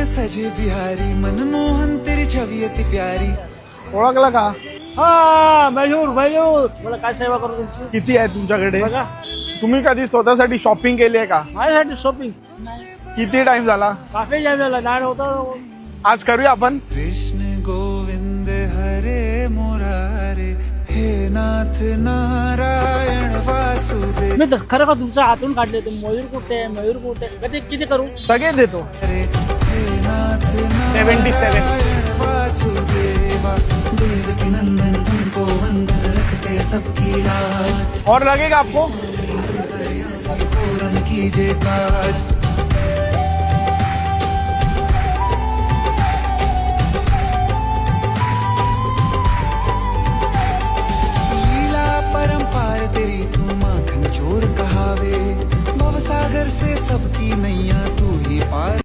में सजे बिहारी मनमोहन तेरी छवि अति प्यारी। ओळखला का? हा मयूर मला काय सेवा करू तुमची? किती आहे तुमच्याकडे? बघा तुम्ही कधी स्वतःसाठी शॉपिंग केली आहे का? माझ्यासाठी शॉपिंग किती टाइम झाला? काफी जाम झाला नाही होतं. आज करूया आपण. कृष्ण गोविंद हरे मुरारे हे नाथ नारायण वासुदेव। मी तर खरं का तुमच्या हातून काढले ते मयूर कुठे कधी किती करू? सगळे देतो. हे नाथ 77 नारायण वासुदेवा देवकी नंदन तुमको वंदन रखते सबकी लाज। और लगेगा आपको? पूर्ण कीजिए काज